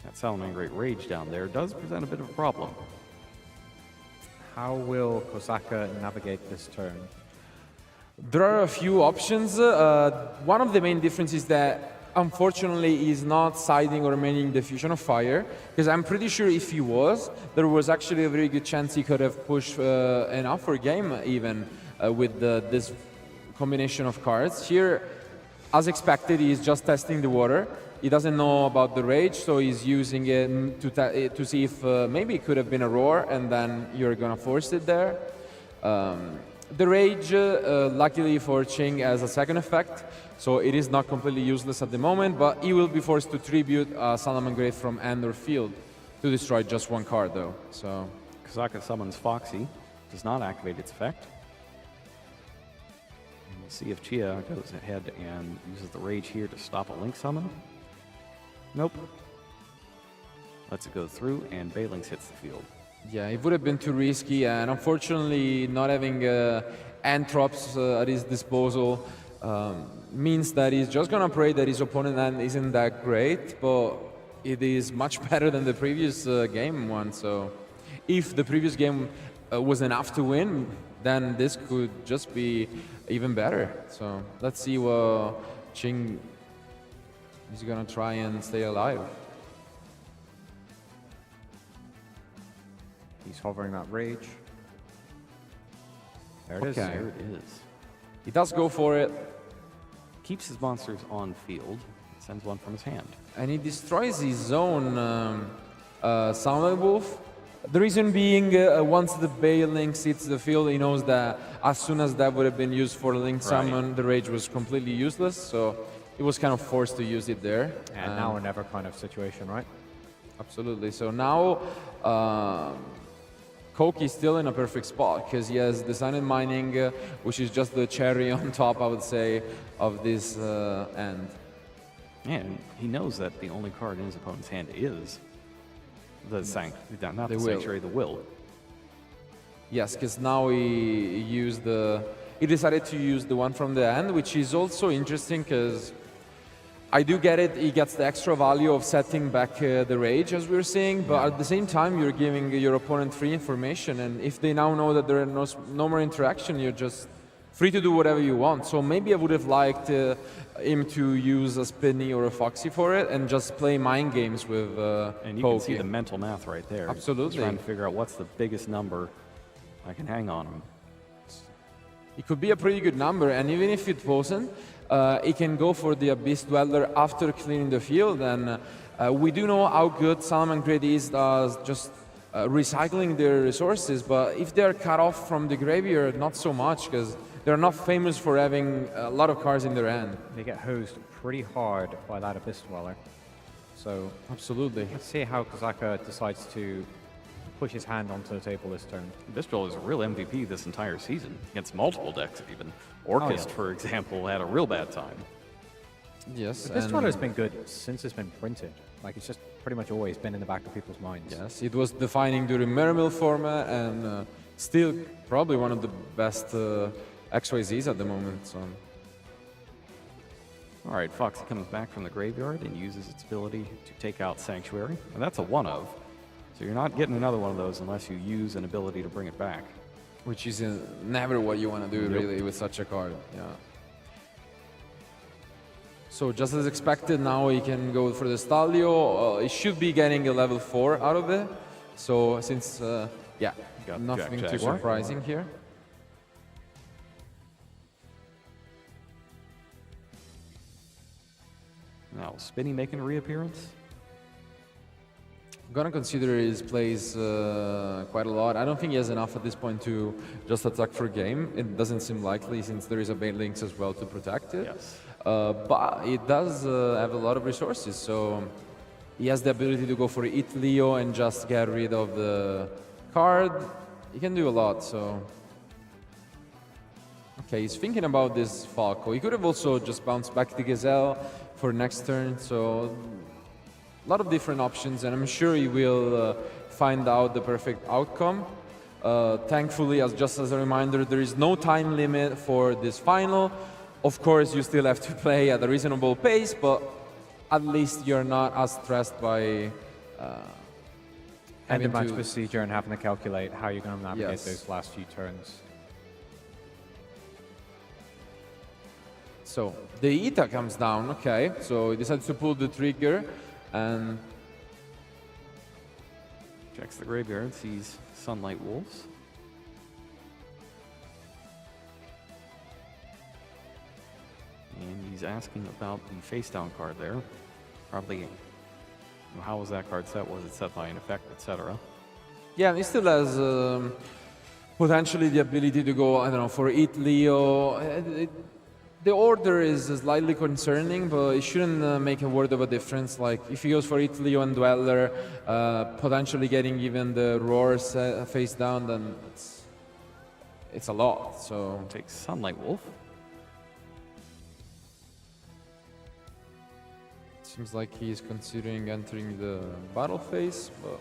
That Salamangreat Rage down there does present a bit of a problem. How will Kosaka navigate this turn? There are a few options. One of the main differences is that unfortunately he's not siding or remaining the Fusion of Fire, because I'm pretty sure if he was, there was actually a very good chance he could have pushed an offer game even with this combination of cards. Here, as expected, he's just testing the water. He doesn't know about the Rage, so he's using it to see if maybe it could have been a Roar, and then you're gonna force it there. The Rage, luckily for Ching, has a second effect, so it is not completely useless at the moment, but he will be forced to tribute Salamangreat from end or field to destroy just one card, though. So Kosaka summons Foxy, does not activate its effect. And we'll see if Chia goes ahead and uses the Rage here to stop a Link summon. Nope. Lets it go through, and Baylings hits the field. yeah, it would have been too risky, and unfortunately not having Anthrops at his disposal means that he's just gonna pray that his opponent hand isn't that great, but it is much better than the previous game one. So if the previous game was enough to win, then this could just be even better. So let's see what Ching is gonna try and stay alive. He's hovering that Rage. There it is. Okay. There it is. He does go for it, Keeps his monsters on field, sends one from his hand. and he destroys his own Soundline Wolf. The reason being, once the Baylink hits the field, he knows that as soon as that would have been used for Link Summon, the Rage was completely useless, so he was kind of forced to use it there. And now or never kind of situation, right? Absolutely. So now Kouki is still in a perfect spot because he has Design and Mining, which is just the cherry on top, I would say, of this end. And he knows that the only card in his opponent's hand is the not the Will. Sanctuary, the Will. Yes, because now he decided to use the one from the end, which is also interesting because I do get it. He gets the extra value of setting back the Rage, as we were saying, but at the same time, you're giving your opponent free information, and if they now know that there are no more interaction, you're just free to do whatever you want. So maybe I would have liked him to use a Spinny or a Foxy for it and just play mind games with And you Kouki. can see the mental math right there. Absolutely. He's trying to figure out what's the biggest number I can hang on him. It could be a pretty good number, and even if it wasn't, it can go for the Abyss Dweller after clearing the field, and we do know how good Salamangreat is just recycling their resources, but if they're cut off from the graveyard, not so much, because they're not famous for having a lot of cards in their hand. They get hosed pretty hard by that Abyss Dweller. So Absolutely. let's see how Kosaka decides to push his hand onto the table this turn. This duel is a real MVP this entire season, against multiple decks even. Orchist, for example, had a real bad time. Yes. This and- Dweller has been good since it's been printed. Like, it's just pretty much always been in the back of people's minds. Yes, it was defining during Mermill format, and still probably one of the best XYZs at the moment. So. All right, Foxy comes back from the graveyard and uses its ability to take out Sanctuary, and that's a one of. So you're not getting another one of those unless you use an ability to bring it back. Which is never what you want to do, really, with such a card. Yeah. So just as expected, now he can go for the Stalio. He should be getting a level 4 out of it. So since, yeah, Got nothing Jack too Jaguar. surprising here. Now, Spinny making a reappearance. I'm gonna consider his plays quite a lot. I don't think he has enough at this point to just attack for game. It doesn't seem likely since there is a Bane Links as well to protect it. Yes. But it does have a lot of resources, so he has the ability to go for It Leo and just get rid of the card. He can do a lot, so... Okay, he's thinking about this Falco. He could have also just bounced back the Gazelle for next turn, so... A lot of different options, and I'm sure he will find out the perfect outcome. Thankfully, just as a reminder, there is no time limit for this final. Of course, you still have to play at a reasonable pace, but at least you're not as stressed by And the having match to- procedure and having to calculate how you're going to navigate Yes. those last few turns. So the Ita comes down, okay. So he decides to pull the trigger and Checks the graveyard, sees Sunlight Wolves. And he's asking about the face down card there. Probably, how was that card set? Was it set by an effect, etc.? yeah, he still has potentially the ability to go, I don't know, for Eat Leo. The order is slightly concerning, but it shouldn't make a word of a difference. Like if he goes for Eat Leo and Dweller, potentially getting even the Roar face down, then it's a lot. So Takes Sunlight Wolf. seems like he's considering entering the battle phase, but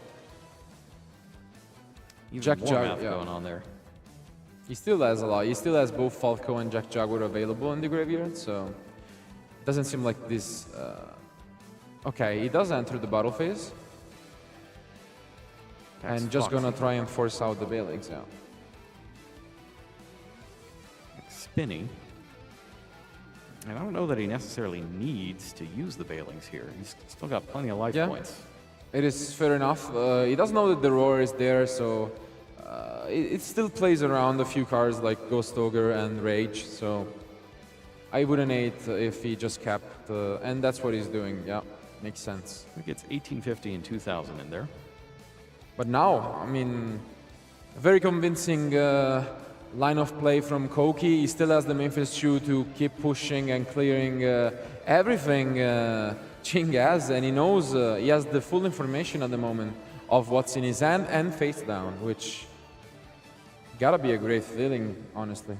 Even Jack more Jag, math yeah. going on there. he still has a lot. He still has both Falco and Jack Jaguar available in the graveyard, so doesn't seem like this. Okay, he does enter the battle phase, Attacks and just Foxy. gonna try and force out the Bailings. Yeah. Spinny. And I don't know that he necessarily needs to use the Bailings here. He's still got plenty of life Yeah. points. It is fair enough. He does know that the Roar is there, so it still plays around a few cards like Ghost Ogre and Rage, so I wouldn't hate if he just kept, and that's what he's doing, yeah, makes sense. He gets 1850 and 2000 in there. But now, I mean, a very convincing line of play from Kouki. He still has the Memphis Shoe to keep pushing and clearing everything Ching has, and he knows he has the full information at the moment of what's in his hand and face down, which gotta be a great feeling, honestly.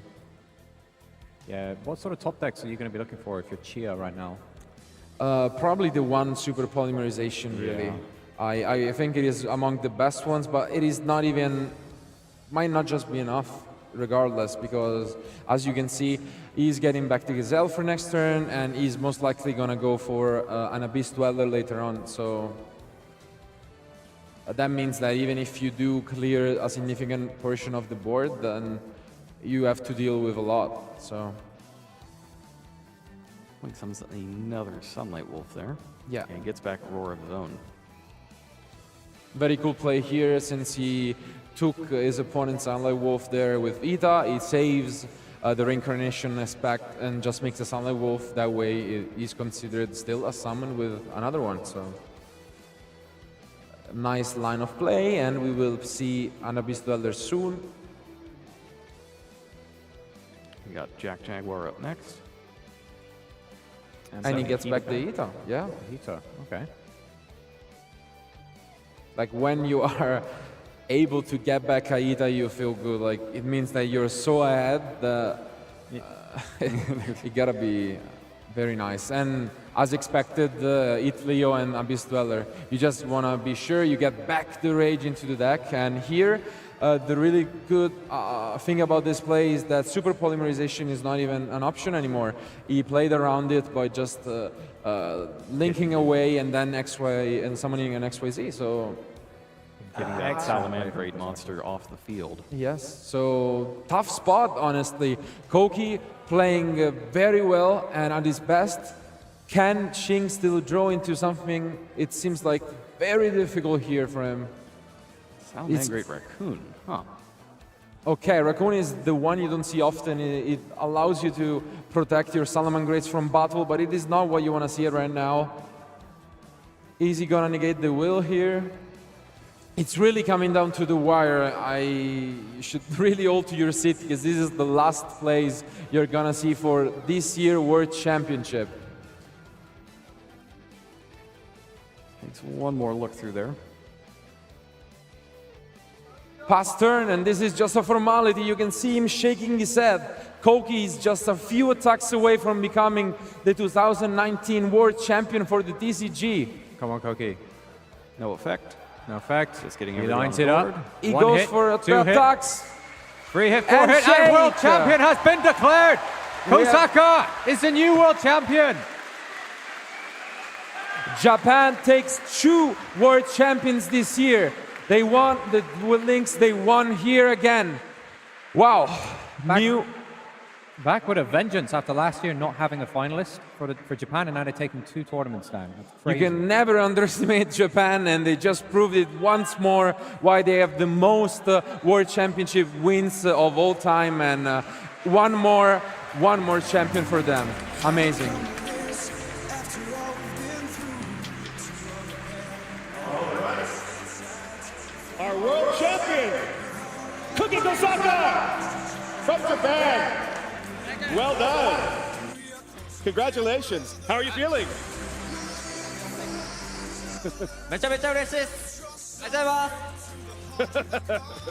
Yeah, what sort of top decks are you going to be looking for if you're Chia right now? Probably the one super polymerization, really. I think it is among the best ones, but it is not even, might not just be enough regardless, because as you can see, he's getting back to Gazelle for next turn, and he's most likely gonna go for an Abyss Dweller later on, so that means that even if you do clear a significant portion of the board, then you have to deal with a lot, so Like comes another Sunlight Wolf there. yeah. And gets back Roar of his own. Very cool play here, since he took his opponent's Sunlight Wolf there with Ita. He saves the reincarnation aspect and just makes a Sunlight Wolf. That way he's considered still a summon with another one. So nice line of play, and we will see an Abyss Dweller soon. We got Jack Jaguar up next. And he gets back the Ita. Yeah. Hito, okay. Like when you are able to get back Aida, you feel good. Like it means that you're so ahead that it gotta be very nice. And as expected, Eat Leo and Abyss Dweller, you just wanna be sure you get back the Rage into the deck. And here, the really good thing about this play is that super polymerization is not even an option anymore. He played around it by just linking away and then XY and summoning an XYZ. So Getting that Salamander monster off the field. yes, so tough spot, honestly. Kouki playing very well and at his best. Can Ching still draw into something? It seems like very difficult here for him. Salamangreat Raccoon, huh? Okay, Raccoon is the one you don't see often. It allows you to protect your Salamangreats from battle, but it is not what you want to see it right now. Is he gonna negate the will here? It's really coming down to the wire. You should really hold to your seat, because this is the last plays you're gonna see for this year World Championship. Takes one more look through there. Pass turn, and this is just a formality. You can see him shaking his head. Kouki is just a few attacks away from becoming the 2019 World Champion for the TCG. Come on, Kouki. No effect. No effect. Just getting He everything lines on it the up. board. He One goes hit, for two hit, attacks. 3 hit, 4 And hit, and World shake. Champion has been declared. We have- Kosaka is the new World Champion. Japan takes 2 world champions this year. They won the Duel Links, they won here again. Wow. Back with a vengeance after last year not having a finalist for Japan, and now they're taking 2 tournaments down. That's crazy. You can never underestimate Japan, and they just proved it once more why they have the most World Championship wins of all time, and one more champion for them. Amazing. Our world champion, Kouki Kosaka from Japan. Well done. Congratulations. How are you feeling? めちゃめちゃ嬉しいです。ありがとうございま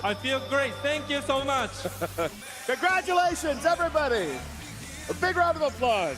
す。I feel great. Thank you so much. Congratulations, everybody. A big round of applause.